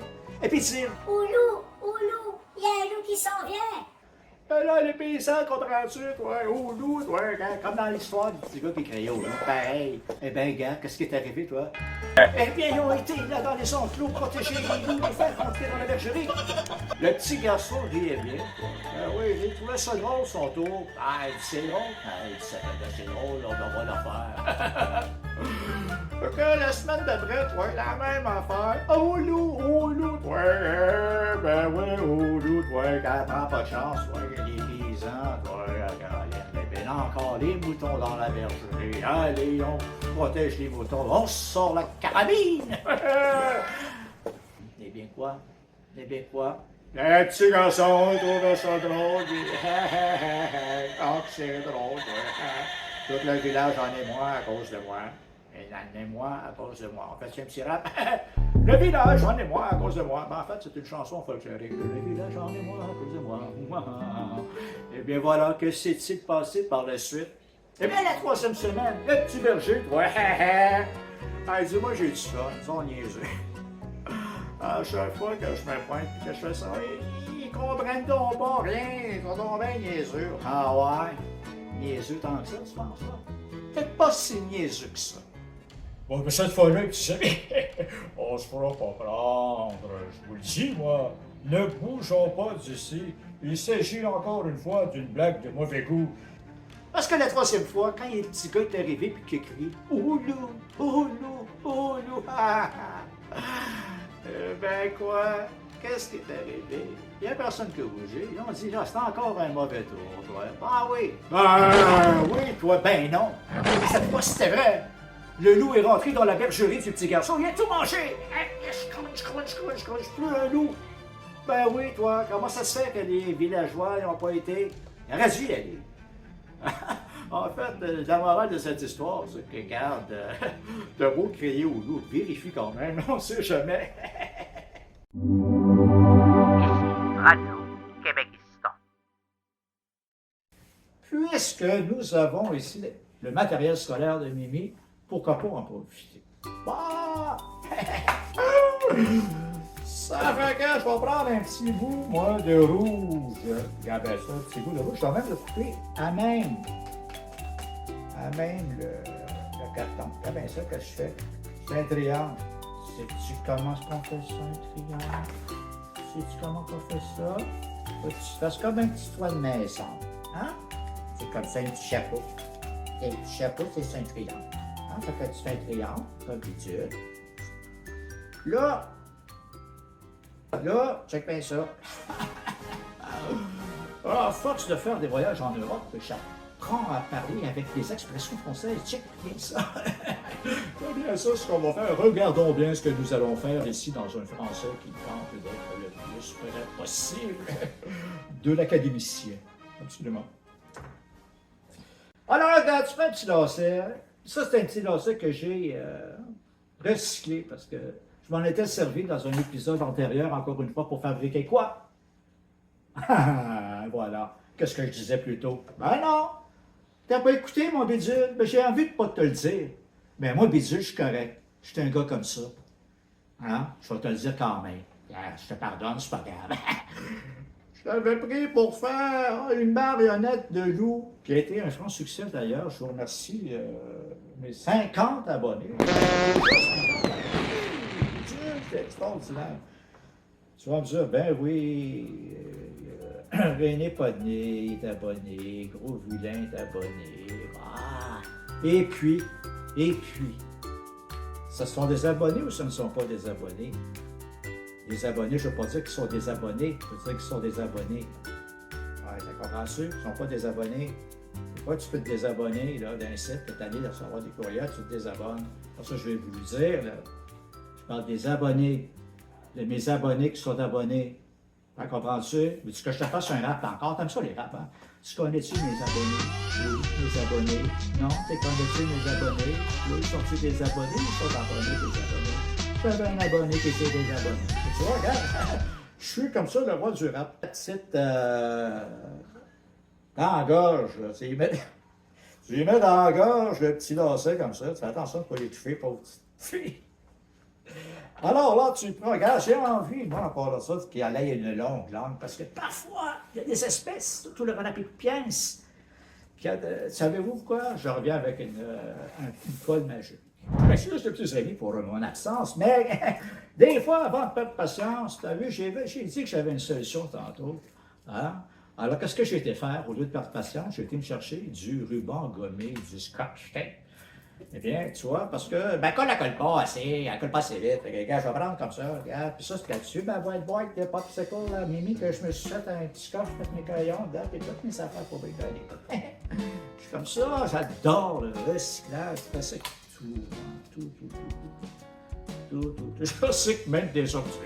et puis dire « Oulou, Oulou, il y a un loup qui s'en vient! » Ben là, les paysans, comprends-tu, toi, au loup, toi, comme dans l'histoire du petit gars qui criait au loup, pareil. Eh bien, gars, qu'est-ce qui est arrivé, toi? Eh bien, ils ont été là dans les enclos, protéger les loups, les faire rentrer dans la bergerie. Le petit garçon riait bien. Ben oui, il trouvait ça drôle, son tour. Ah, il dit, c'est drôle. Ah, il dit, c'est drôle, on va le faire. Fait que la semaine d'après, toi, la même affaire. Oh loup, toi, ben oui, oh loup, toi, quand prend pas de chance, toi, les paysans, toi, ben encore les moutons dans la bergerie. Allez, on protège les moutons, on sort la carabine. Eh bien quoi? Le petit garçon, il trouvait ça drôle. Ah, c'est drôle, toi. Tout le village en émoi à cause de moi. Et en émoi à cause de moi. En fait, c'est un petit rap. Le village en émoi à cause de moi. Ben, en fait, c'est une chanson folklorique. Le village en émoi à cause de moi. Eh bien, voilà, que s'est-il passé par la suite? Eh bien, la troisième semaine, le petit berger, toi, ah, dis-moi, j'ai du fun, ils ont niaisé. À chaque fois que je me pointe et que je fais ça, ils comprennent donc pas rien, ils sont donc bien niaiseux. Ah ouais? Niaiseux tant que ça, tu penses ça? Peut-être pas si niaiseux que ça. Bon, mais cette fois-là, tu sais, on se fera pas prendre, je vous le dis, moi. Ne bougeons pas d'ici. Il s'agit encore une fois d'une blague de mauvais goût. Parce que la troisième fois, quand le petit gars est arrivé et qu'il a crié « Oh loup, oh loup, oh loup, ah, ah. » Ben quoi? Qu'est-ce qui est arrivé? Il n'y a personne qui a bougé. Ils ont dit, là, c'est encore un mauvais tour, toi. Ah oui! Oui, toi, ben non! Cette fois, c'était vrai! Le loup est rentré dans la bergerie du petit garçon, il a tout mangé! Crunch, plus un loup! Ben oui, toi, comment ça se fait que les villageois n'ont pas été... Il aurait dû y aller. En fait, la morale de cette histoire, c'est que, regarde, de beau crier au loup, vérifie quand même, on ne sait jamais. Radio-Québec-Istan. Puisque nous avons ici le matériel scolaire de Mimi, pourquoi pas en profiter? Bah! Ça fait que je vais prendre un petit bout, moi, de rouge. Regardez ça, un petit bout de rouge. Je vais même le couper à même le carton. Regardez bien ça que je fais. C'est un triangle. Sais-tu comment on fait ça, un triangle? Sais-tu comment on fait ça? Faut que tu fasses comme un petit toit de maison. Hein? C'est comme ça, un petit chapeau. Et le petit chapeau, c'est un triangle. Hein? Fait que tu fais un triangle, comme d'habitude. Là, check bien ça. À force de faire des voyages en Europe, j'apprends à parler avec des expressions françaises. Check bien ça. C'est bien ça ce qu'on va faire. Regardons bien ce que nous allons faire ici dans un français qui tente d'être le plus près possible de l'académicien. Absolument. Alors, regarde, tu fais un petit lacet. Hein? Ça, c'est un petit lacet que j'ai recyclé parce que je m'en étais servi dans un épisode antérieur, encore une fois, pour fabriquer quoi? Voilà. Qu'est-ce que je disais plus tôt? Ben non! T'as pas écouté, mon bidule? Ben, j'ai envie de pas te le dire. Mais moi, bidule, je suis correct. Je suis un gars comme ça. Hein? Je vais te le dire quand même. Je te pardonne, c'est pas grave. Je t'avais pris pour faire une marionnette de loup, qui a été un franc succès d'ailleurs. Je vous remercie mes 50 abonnés. C'est extraordinaire. Tu vas me dire, ben oui, René Podney est abonné, Gros Vilain est abonné. Ah. Et puis, ce sont des abonnés ou ce ne sont pas des abonnés? Les abonnés, je ne veux pas dire qu'ils sont des abonnés, je veux dire qu'ils sont des abonnés. Ouais, t'as compris? Ils ne sont pas des abonnés. Pourquoi tu peux te désabonner là, d'un site, tu es allé recevoir des courriels, tu te désabonnes. Pour ça, je vais vous le dire. Là. Je parle des abonnés, de mes abonnés qui sont abonnés. Comprends-tu? Veux-tu que je te fasse un rap encore? T'aimes ça les raps, hein? Tu connais-tu mes abonnés? Oui, mes abonnés. Non, tu connais-tu mes abonnés? Oui, sont-ils des abonnés ou sont abonnés des abonnés? J'avais un abonné qui était des abonnés. Tu vois, regarde, je suis comme ça le roi du rap. Petite dans la gorge, là. Tu y mets dans la gorge le petit lacet comme ça. Tu fais attention de ne pas les toucher, pauvre petite fille. Alors là, tu prends, regarde, j'ai envie, moi, encore de ça, qu'il y ait une longue langue, parce que parfois, il y a des espèces, surtout le renard-pied-piens, savez-vous quoi? Je reviens avec une colle magique. Je suis juste le plus aimé pour mon absence, mais des fois, avant de perdre patience, tu as vu, j'ai dit que j'avais une solution tantôt. Hein? Alors, qu'est-ce que j'ai été faire? Au lieu de perdre patience, j'ai été me chercher du ruban gommé, du scotch tape. Eh bien, tu vois, parce que, ben, elle colle pas assez, elle colle pas assez vite. Fait que, regarde, je vais prendre comme ça, regarde. Puis ça, c'est là-dessus, ben, va être boîte de popsicle, là, Mimi, que je me suis fait un petit coffre, je mes crayons dedans, puis toutes mes affaires pour bricoler. Je suis comme ça, j'adore le recyclage, je fais ça tout, hein, tout. Je sais que même des sorties.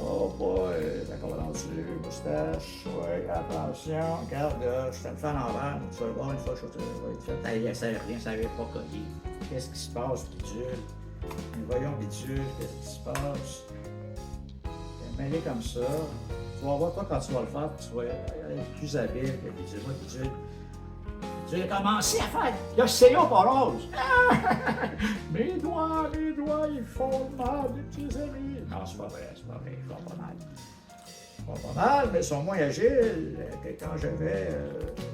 Oh boy, d'accord là-dessus, moustache, ouais, attention, regarde là, je te le fais à l'envers, tu vas le voir une fois, je te le ça rien, ça n'avait pas collé. Qu'est-ce qui se passe, bidule? Voyons, bidule, qu'est-ce qui se passe? Mêlé comme ça, tu vas voir, toi, quand tu vas le faire, tu vas être plus habile que bidule. Moi, bidule, j'ai commencé à faire le CA pour rose. Mes doigts, ils font mal, les petits amis. Non, c'est pas vrai, ils font pas mal. Ils font pas mal, mais ils sont moins agiles que quand j'avais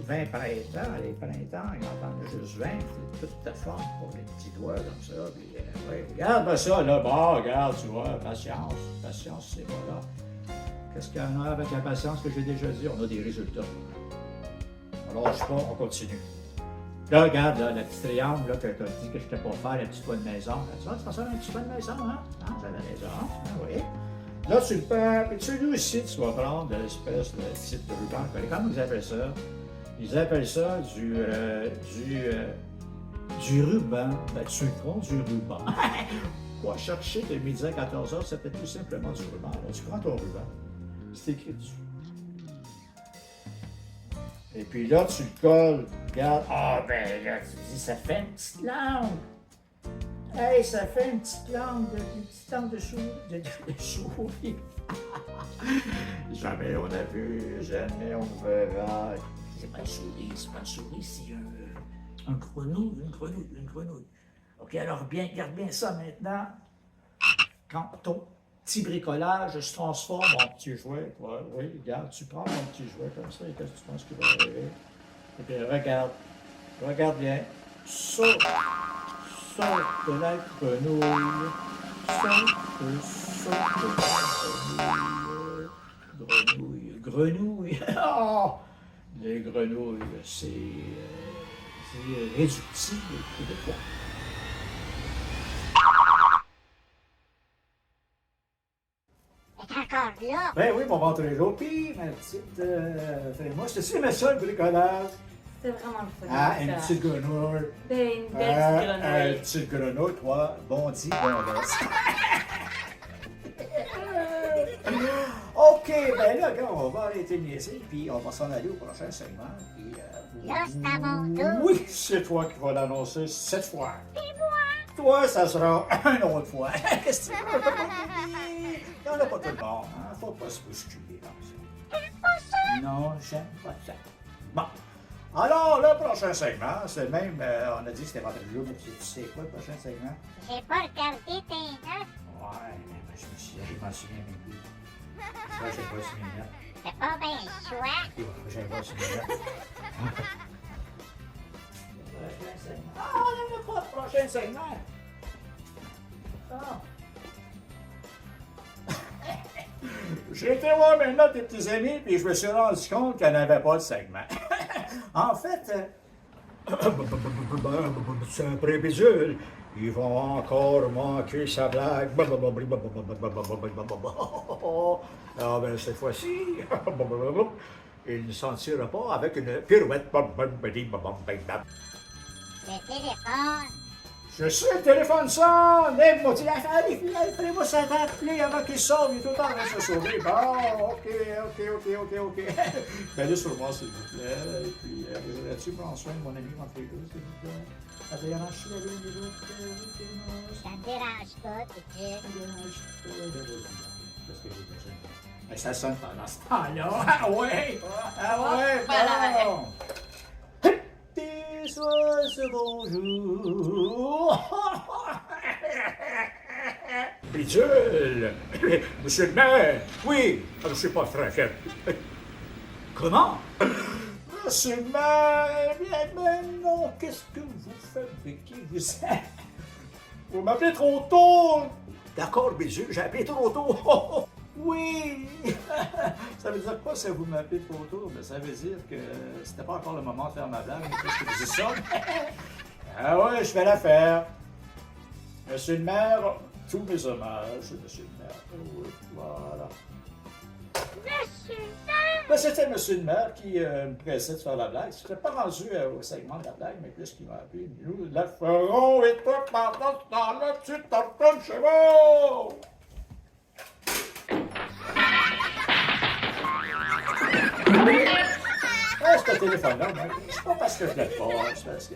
20 printemps. Les printemps, ils en prennent juste 20, c'est toute ta forme pour les petits doigts comme ça. Puis, ouais, regarde ça, là, bon, regarde, tu vois, patience, c'est pas là. Qu'est-ce qu'il y en a avec la patience que j'ai déjà dit? On a des résultats. Alors, je sais pas, on continue. Là, regarde, là, le petit triangle là, que tu as dit que je n'étais pas faire, le petit toit de maison. Là, tu vois, tu penses à un petit toit de maison, hein? Ah, j'avais raison. Ah, oui. Là, tu le prends, puis celui aussi, tu vas prendre l'espèce de type de ruban. Comment ils appellent ça? Ils appellent ça du ruban. Ben, tu prends du ruban. Quoi chercher de midi à 14h, c'était tout simplement du ruban. Là, tu prends ton ruban. C'est écrit dessus. Et puis là, tu le colles, regarde, ben là, tu dis, ça fait une petite langue. Hey, ça fait une petite langue de souris. Jamais on a vu, jamais on verra. C'est pas une souris, c'est un grenouille, une grenouille. OK, alors garde bien ça maintenant. Quand ton petit bricolage se transforme en petit jouet. Ouais, oui, regarde, tu prends mon petit jouet comme ça et qu'est-ce que tu penses qu'il va arriver? Et puis regarde bien. Saute de la grenouille. Grenouille. Oh! Les grenouilles, c'est réductible québécois. encore là. Ben oui, mon ventre est lourd. Puis, ma petite, moi, c'est mais ça, le bricolage. C'est vraiment le fun. Ah, ça. une petite grenouille. Ben, une belle petite Une grenouille. petite grenouille, toi, bon dit, bon laisse. OK, ben là, gars, on va arrêter de niaiser, puis on va s'en aller au prochain segment. Puis, Là, c'est à mon tour. oui, c'est toi qui vas l'annoncer cette fois. Et moi? Toi, ça sera une autre fois. Qu'est-ce que tu veux? Il n'y en a pas tout le monde. Hein? Faut pas se bousculer comme ça. J'aime pas ça? Non, j'aime pas ça. Bon. Alors, le prochain segment, c'est même, on a dit que c'était vendredi, mais tu sais quoi le prochain segment? J'ai pas regardé tes notes. Ouais, mais je m'en souviens même plus. Ça, j'ai pas su mes notes. C'est pas bien le choix. J'ai pas su mes notes. Ah, on n'a pas de prochain segment. Ah. J'ai été voir mes notes des petits amis, puis je me suis rendu compte qu'il n'y avait pas de segment. En fait, c'est un prébidule. Ils vont encore manquer sa blague. Ah ben cette fois-ci, il ne s'en tirera pas avec une pirouette. Le téléphone. Je sais, le téléphone sonne! Et m'a dit, allez-moi s'appeler avant qu'il sorte, il est tout le temps en train de se sauver. Bon, OK. Allez sur moi, s'il vous plaît. Et puis, voudrais-tu prendre soin de mon ami entre les deux, s'il vous plaît? Ça te dérange la vie des autres? Ça me dérange pas, tu dis. Ça me dérange pas. Parce que j'ai besoin. Mais ça sonne pendant ce temps-là. Ah ouais! Bon! Tes soins ce bonjour! Bidule! Monsieur le maire! Oui! Je ne suis pas très fier. Comment? Monsieur le maire! Mais non! Qu'est-ce que vous faites? Mais qui vous êtes? Vous m'appelez trop tôt! D'accord, Bidule, j'ai appelé trop tôt! Oui! Ça veut dire quoi, ça vous m'appelez trop tôt? Mais ça veut dire que c'était pas encore le moment de faire ma blague, mais qu'est-ce que vous dites ça? Ah ouais, je vais la faire. Monsieur le maire, tous mes hommages, monsieur le maire. Oui, voilà. Monsieur le maire. Ben, c'était monsieur le maire qui me pressait de faire la blague. Je ne serais pas rendu au segment de la blague, mais puisqu'il m'a appelé, nous la ferons et toi, pendant ce temps-là, tu t'en retournes chez moi! Ce téléphone-là, c'est pas parce que je l'aime pas, c'est parce que.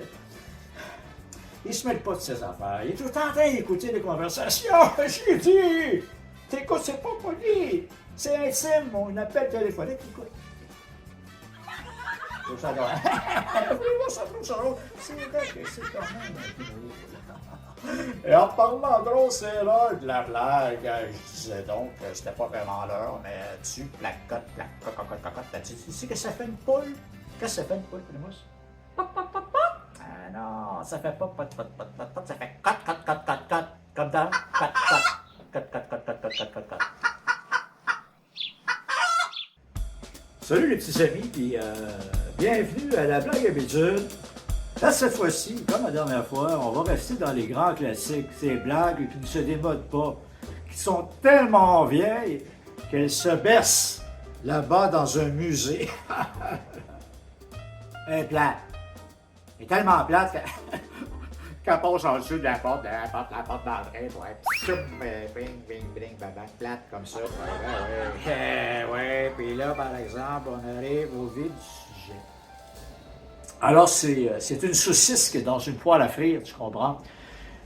Il se mêle pas de ses affaires. Il est tout le temps en train d'écouter les conversations. J'ai dit! T'écoutes, c'est pas poli. C'est intime, mon appel téléphonique, écoute. Ça doit. C'est vrai que c'est quand même un peu drôle. Et en parlant gros, c'est l'heure de la blague. Je disais donc que c'était pas vraiment l'heure, mais tu placotes. Tu sais que ça fait une poule? Qu'est-ce que ça fait une poule, Primus? Pop, pop, pop, pop. Ah non, ça fait pas ça fait cot. Comme dans cot. Salut les petits amis, puis bienvenue à la blague habituelle. Là, cette fois-ci, comme la dernière fois, on va rester dans les grands classiques, ces blagues qui ne se démodent pas, qui sont tellement vieilles qu'elles se baissent là-bas dans un musée. Elle est plate. Elle est tellement plate qu'elle passe en dessous de la porte d'entrée, ouais. Bing, babang, plate comme ça. Ouais. Puis là, par exemple, on arrive au vif du sujet. Alors, c'est une saucisse qui est dans une poêle à frire, tu comprends?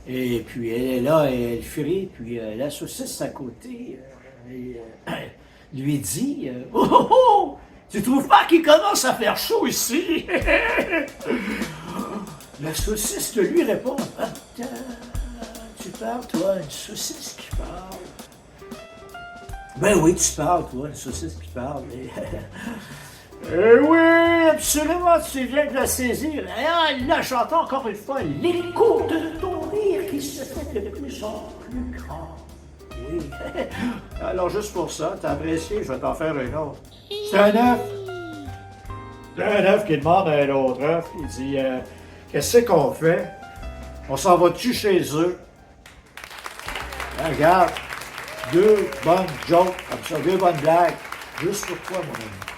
Et puis, elle est là, et elle frit, puis la saucisse à côté lui dit oh, tu trouves pas qu'il commence à faire chaud ici? La saucisse lui répond attends, tu parles, toi, une saucisse qui parle? Ben oui, tu parles, toi, une saucisse qui parle. Oui, absolument, tu viens de la saisir. Et là, j'entends encore une fois l'écho de ton rire qui se fait de plus en plus grand. Oui. Alors, juste pour ça, t'as apprécié, je vais t'en faire un autre. C'est un œuf. C'est un œuf qui demande à un autre œuf. Il dit qu'est-ce qu'on fait? On s'en va-tu chez eux? Regarde, 2 bonnes jokes, comme ça, 2 bonnes blagues, juste pour toi, mon ami.